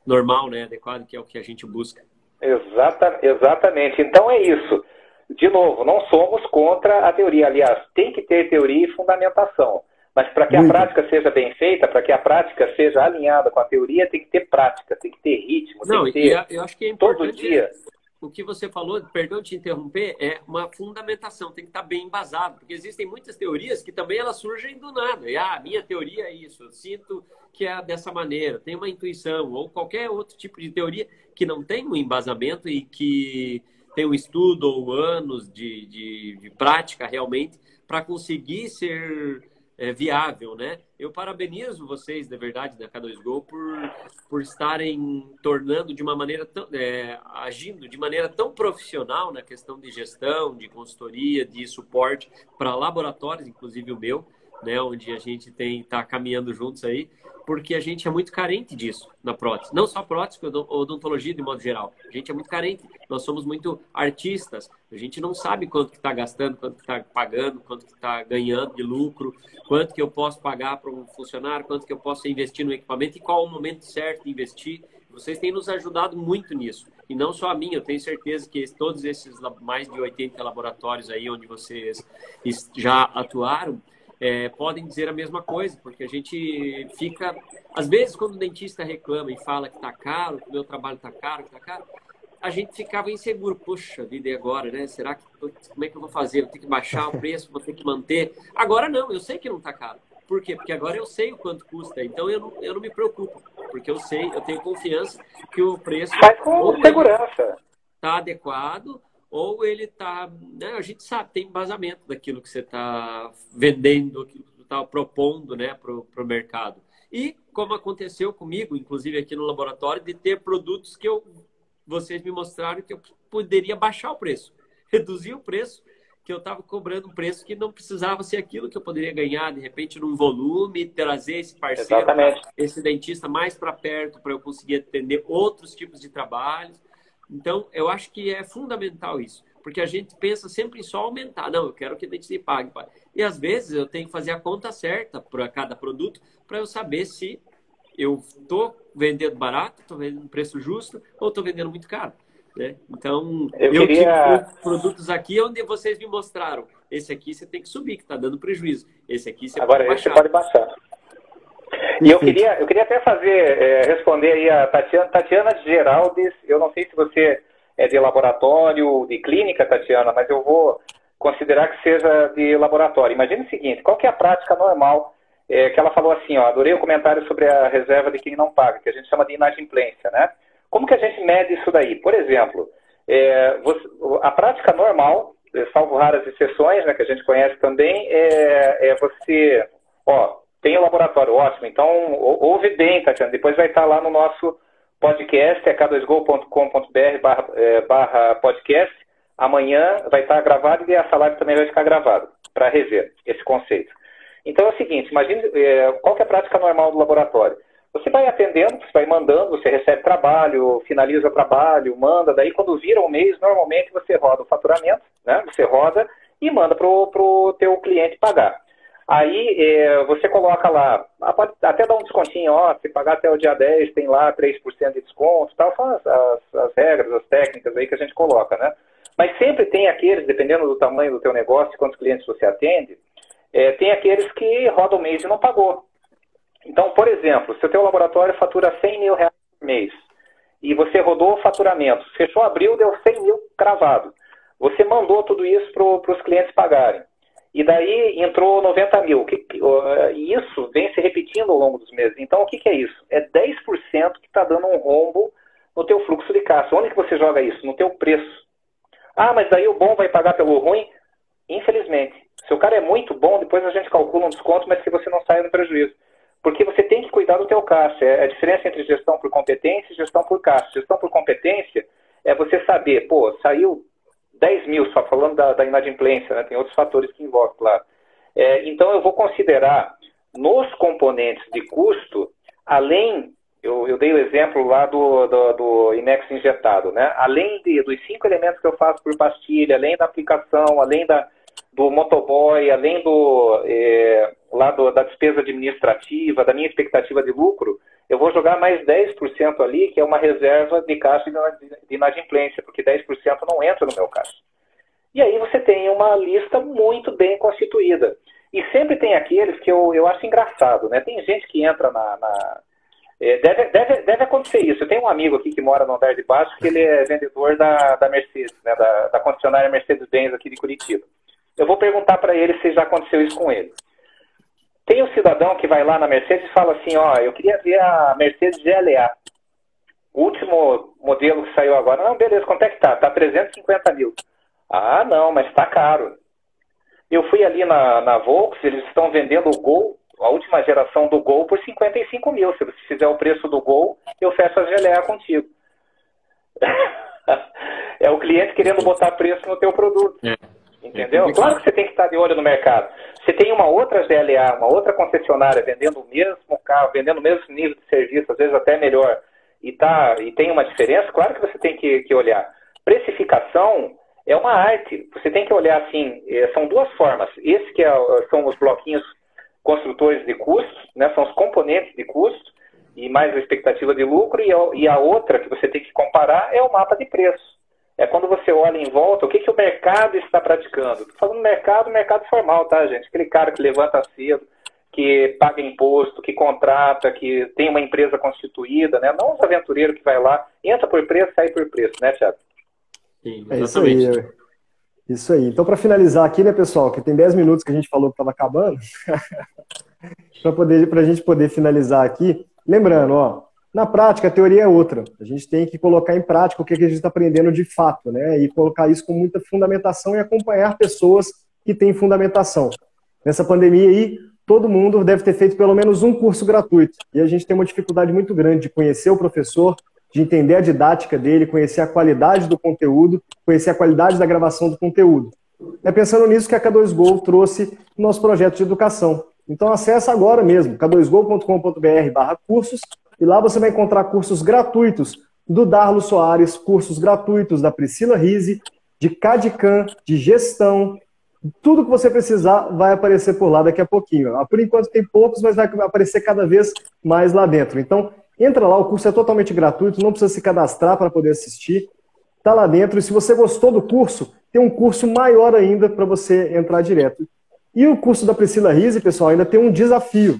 normal, né? Adequado, que é o que a gente busca. Exatamente. Então é isso. De novo, não somos contra a teoria. Aliás, tem que ter teoria e fundamentação. Mas para que a prática seja bem feita, para que a prática seja alinhada com a teoria, tem que ter prática, tem que ter ritmo, tem que ter eu acho que é importante, todo dia. O que você falou, perdão te interromper, é uma fundamentação, tem que estar bem embasado, porque existem muitas teorias que também elas surgem do nada. E minha teoria é isso, eu sinto que é dessa maneira, tem uma intuição, ou qualquer outro tipo de teoria que não tem um embasamento e que tem um estudo ou anos de prática realmente para conseguir ser viável, né? Eu parabenizo vocês, de verdade, da K2Go, por estarem tornando de uma maneira agindo de maneira tão profissional na questão de gestão, de consultoria, de suporte para laboratórios, inclusive o meu, né? Onde a gente está caminhando juntos aí, porque a gente é muito carente disso na prótese. Não só prótese, odontologia de modo geral. A gente é muito carente. Nós somos muito artistas. A gente não sabe quanto que está gastando, quanto que está pagando, quanto que está ganhando de lucro, quanto que eu posso pagar para um funcionário, quanto que eu posso investir no equipamento e qual o momento certo de investir. Vocês têm nos ajudado muito nisso. E não só a mim, eu tenho certeza que todos esses mais de 80 laboratórios aí onde vocês já atuaram, podem dizer a mesma coisa, porque a gente fica... Às vezes, quando o dentista reclama e fala que está caro, que o meu trabalho está caro, a gente ficava inseguro. Poxa vida, e agora, né? Como é que eu vou fazer? Vou ter que baixar o preço, vou ter que manter. Agora não, eu sei que não está caro. Por quê? Porque agora eu sei o quanto custa, então eu não me preocupo, porque eu sei, eu tenho confiança que o preço Faz com segurança. está adequado ou ele está... Né, a gente sabe, tem embasamento daquilo que você está vendendo, que você está propondo, né, para o mercado. E como aconteceu comigo, inclusive aqui no laboratório, de ter produtos que vocês me mostraram que eu poderia baixar o preço, reduzir o preço, que eu estava cobrando um preço que não precisava ser aquilo que eu poderia ganhar, de repente, num volume, trazer esse parceiro, esse dentista mais para perto, para eu conseguir atender outros tipos de trabalhos. Então, eu acho que é fundamental isso, porque a gente pensa sempre em só aumentar. Não, eu quero que o dentista pague. E, às vezes, eu tenho que fazer a conta certa para cada produto, para eu saber se eu estou vendendo barato, estou vendendo um preço justo, ou estou vendendo muito caro. Né? Então, eu tive produtos aqui onde vocês me mostraram. Esse aqui você tem que subir, que está dando prejuízo. Esse aqui você pode baixar. Esse você pode baixar. E eu queria até responder aí a Tatiana Geraldes. Eu não sei se você é de laboratório, de clínica, Tatiana, mas eu vou considerar que seja de laboratório. Imagine o seguinte, qual que é a prática normal? Que ela falou assim, ó, adorei o comentário sobre a reserva de quem não paga, que a gente chama de inadimplência, né? Como que a gente mede isso daí? Por exemplo, a prática normal, salvo raras exceções, né, que a gente conhece também, você, tem o laboratório, ótimo, então ouve bem, Tatiana, depois vai estar lá no nosso podcast, k2go.com.br/podcast, amanhã vai estar gravado e essa live também vai ficar gravada, para rever esse conceito. Então é o seguinte, imagine qual que é a prática normal do laboratório. Você vai atendendo, você vai mandando, você recebe trabalho, finaliza o trabalho, manda, daí quando vira um mês, normalmente você roda o faturamento, né? Você roda e manda para o teu cliente pagar. Aí você coloca lá, pode até dar um descontinho, se pagar até o dia 10 tem lá 3% de desconto, tal, são as regras, as técnicas aí que a gente coloca, né? Mas sempre tem aqueles, dependendo do tamanho do teu negócio, quantos clientes você atende, tem aqueles que rodam o mês e não pagou. Então, por exemplo, se o teu laboratório fatura 100 mil reais por mês e você rodou o faturamento, fechou abril, deu 100 mil cravado. Você mandou tudo isso para os clientes pagarem. E daí entrou 90 mil. E isso vem se repetindo ao longo dos meses. Então, o que é isso? É 10% que está dando um rombo no teu fluxo de caixa. Onde que você joga isso? No teu preço. Mas daí o bom vai pagar pelo ruim? Infelizmente. Se o cara é muito bom, depois a gente calcula um desconto, mas que você não saia no prejuízo. Porque você tem que cuidar do teu caixa. É a diferença entre gestão por competência e gestão por caixa. Gestão por competência é você saber, saiu 10 mil, só falando da inadimplência, né? Tem outros fatores que envolvem, claro. Então eu vou considerar nos componentes de custo, além, eu dei o exemplo lá do Inex injetado, né? Além dos 5 elementos que eu faço por pastilha, além da aplicação, além do motoboy, além da despesa administrativa, da minha expectativa de lucro, eu vou jogar mais 10% ali, que é uma reserva de caixa de inadimplência, porque 10% não entra no meu caixa. E aí você tem uma lista muito bem constituída. E sempre tem aqueles que eu acho engraçado, né? Tem gente que entra deve acontecer isso. Eu tenho um amigo aqui que mora no andar de baixo, que ele é vendedor da Mercedes, né? Da concessionária Mercedes-Benz aqui de Curitiba. Eu vou perguntar para ele se já aconteceu isso com ele. Tem um cidadão que vai lá na Mercedes e fala assim, eu queria ver a Mercedes GLA. O último modelo que saiu agora. Não, beleza, quanto é que tá? Tá 350 mil. Ah, não, mas tá caro. Eu fui ali na Volks, eles estão vendendo o Gol, a última geração do Gol, por 55 mil. Se você fizer o preço do Gol, eu fecho a GLA contigo. É o cliente querendo botar preço no teu produto. Entendeu? Claro que você tem que estar de olho no mercado. Você tem uma outra GLA, uma outra concessionária vendendo o mesmo carro, vendendo o mesmo nível de serviço, às vezes até melhor, e tem uma diferença, claro que você tem que olhar. Precificação é uma arte. Você tem que olhar assim, são duas formas. Esse que são os bloquinhos construtores de custos, né, são os componentes de custo, e mais a expectativa de lucro, e a outra que você tem que comparar é o mapa de preço. É quando você olha em volta, o que o mercado está praticando. Estou falando mercado formal, tá, gente? Aquele cara que levanta cedo, que paga imposto, que contrata, que tem uma empresa constituída, né? Não os aventureiros que vai lá, entra por preço, sai por preço, né, Thiago? Sim, exatamente. Isso aí. Então, para finalizar aqui, né, pessoal, que tem 10 minutos que a gente falou que estava acabando, para a gente poder finalizar aqui, lembrando, ó, na prática a teoria é outra. A gente tem que colocar em prática o que a gente está aprendendo de fato, né? E colocar isso com muita fundamentação e acompanhar pessoas que têm fundamentação. Nessa pandemia aí, todo mundo deve ter feito pelo menos um curso gratuito. E a gente tem uma dificuldade muito grande de conhecer o professor, de entender a didática dele, conhecer a qualidade do conteúdo, conhecer a qualidade da gravação do conteúdo. É pensando nisso que a K2Go trouxe no nosso projeto de educação. Então acesse agora mesmo, k2go.com.br/cursos, e lá você vai encontrar cursos gratuitos do Darlo Soares, cursos gratuitos da Priscila Rizzi, de CAD/CAM, de gestão. Tudo que você precisar vai aparecer por lá daqui a pouquinho. Por enquanto tem poucos, mas vai aparecer cada vez mais lá dentro. Então, entra lá, o curso é totalmente gratuito, não precisa se cadastrar para poder assistir. Está lá dentro, e se você gostou do curso, tem um curso maior ainda para você entrar direto. E o curso da Priscila Rizzi, pessoal, ainda tem um desafio.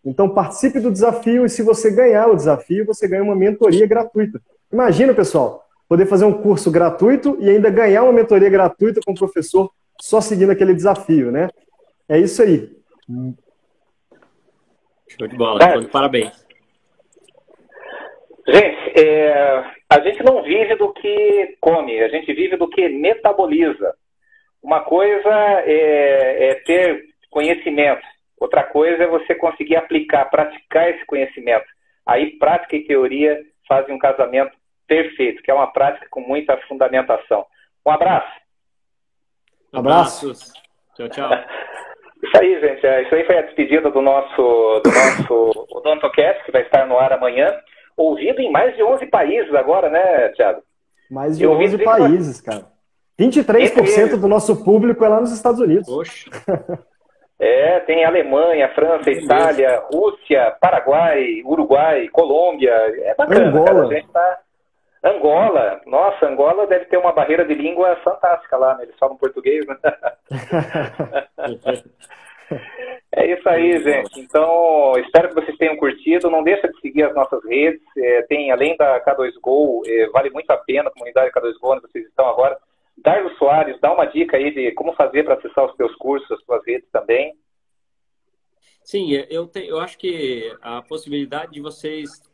Então participe do desafio, e se você ganhar o desafio, você ganha uma mentoria gratuita. Imagina, pessoal, poder fazer um curso gratuito e ainda ganhar uma mentoria gratuita com o professor só seguindo aquele desafio, né? É isso aí. Show de bola. Parabéns. Gente, a gente não vive do que come, a gente vive do que metaboliza. Uma coisa é ter conhecimento, outra coisa é você conseguir aplicar, praticar esse conhecimento. Aí prática e teoria fazem um casamento perfeito, que é uma prática com muita fundamentação. Um abraço. Abraços. Tchau, tchau. Isso aí, gente. Isso aí foi a despedida do nosso Odontocast, que vai estar no ar amanhã. Ouvido em mais de 11 países agora, né, Thiago? Mais de 11 países, cara. 23% do nosso público é lá nos Estados Unidos. Poxa. Tem Alemanha, França, Itália, Rússia, Paraguai, Uruguai, Colômbia. É bacana, Angola. Cara. A gente tá... Angola. Nossa, Angola deve ter uma barreira de língua fantástica lá, né? Eles falam português, né? É isso aí, gente. Então, espero que vocês tenham curtido. Não deixa de seguir as nossas redes. Tem, além da K2Go, vale muito a pena a comunidade K2Go, onde vocês estão agora. Darlo Soares, dá uma dica aí de como fazer para acessar os teus cursos, as tuas redes também. Sim, eu acho que a possibilidade de vocês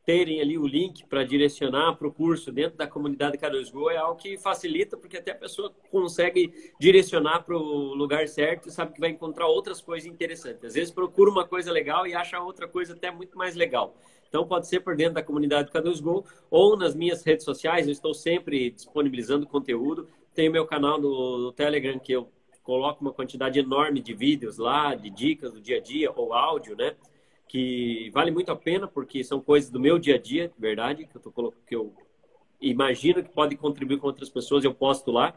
terem ali o link para direcionar para o curso dentro da comunidade K2Go é algo que facilita, porque até a pessoa consegue direcionar para o lugar certo e sabe que vai encontrar outras coisas interessantes. Às vezes procura uma coisa legal e acha outra coisa até muito mais legal. Então pode ser por dentro da comunidade K2Go ou nas minhas redes sociais. Eu estou sempre disponibilizando conteúdo. Tem o meu canal no Telegram, que eu coloco uma quantidade enorme de vídeos lá, de dicas do dia a dia ou áudio, né? Que vale muito a pena, porque são coisas do meu dia a dia, verdade, que eu imagino que pode contribuir com outras pessoas, eu posto lá,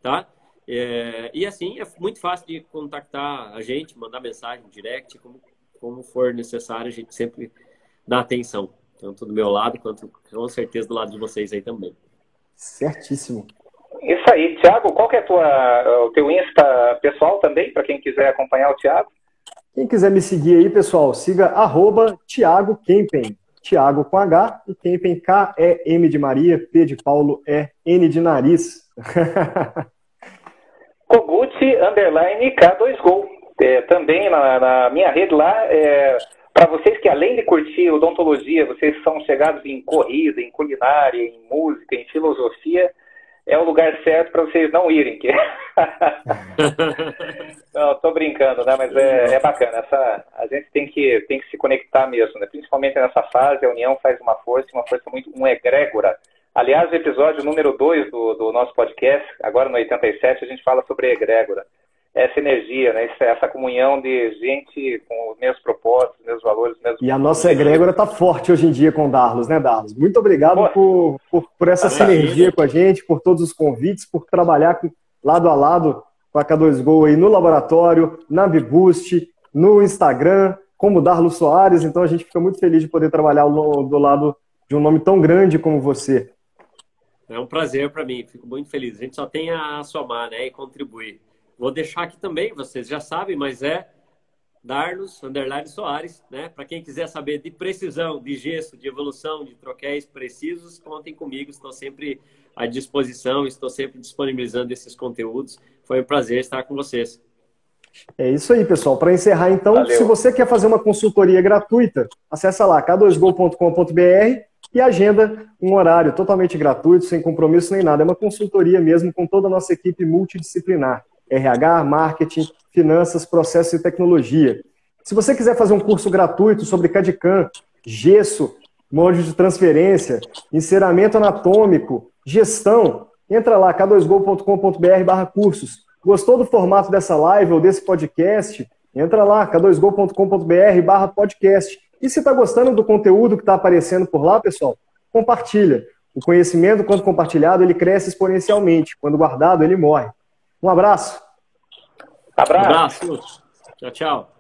tá? E assim, é muito fácil de contactar a gente, mandar mensagem, direct, como for necessário, a gente sempre dá atenção, tanto do meu lado, quanto com certeza do lado de vocês aí também. Certíssimo. Isso aí. Thiago, qual que é o teu Insta pessoal também, para quem quiser acompanhar o Thiago? Quem quiser me seguir aí, pessoal, siga @Thiago Kempen. Thiago com H e Kempen, K-E-M de Maria, P de Paulo, E-N de nariz. Kogut_K2Go. Também na minha rede lá, para vocês que além de curtir odontologia, vocês são chegados em corrida, em culinária, em música, em filosofia, é o lugar certo para vocês não irem. Não, tô brincando, né? Mas é bacana. A gente tem que se conectar mesmo, né? Principalmente nessa fase, a união faz uma força muito, uma egrégora. Aliás, o episódio número 2 do nosso podcast, agora no 87, a gente fala sobre egrégora. Essa energia, né? Essa comunhão de gente com os mesmos propósitos, os mesmos valores, os mesmos... E a nossa egrégora está forte hoje em dia com o Darlos, né, Darlos? Muito obrigado por essa sinergia com a gente, por todos os convites, por trabalhar lado a lado com a K2Go aí no laboratório, na Biboost, no Instagram, como Darlo Soares. Então a gente fica muito feliz de poder trabalhar do lado de um nome tão grande como você. É um prazer para mim, fico muito feliz. A gente só tem a somar, né, e contribuir. Vou deixar aqui também, vocês já sabem, mas é Darlos_Soares, né? Para quem quiser saber de precisão, de gesso, de evolução, de troquéis precisos, contem comigo, estou sempre à disposição, estou sempre disponibilizando esses conteúdos. Foi um prazer estar com vocês. É isso aí, pessoal. Para encerrar, então, Valeu. se você quer fazer uma consultoria gratuita, acessa lá k2go.com.br e agenda um horário totalmente gratuito, sem compromisso nem nada. É uma consultoria mesmo com toda a nossa equipe multidisciplinar. RH, marketing, finanças, processos e tecnologia. Se você quiser fazer um curso gratuito sobre CAD/CAM, gesso, molde de transferência, enceramento anatômico, gestão, entra lá, k2go.com.br/cursos. Gostou do formato dessa live ou desse podcast? Entra lá, k2go.com.br/podcast. E se está gostando do conteúdo que está aparecendo por lá, pessoal, compartilha. O conhecimento, quando compartilhado, ele cresce exponencialmente. Quando guardado, ele morre. Um abraço. Abraço. Tchau, tchau.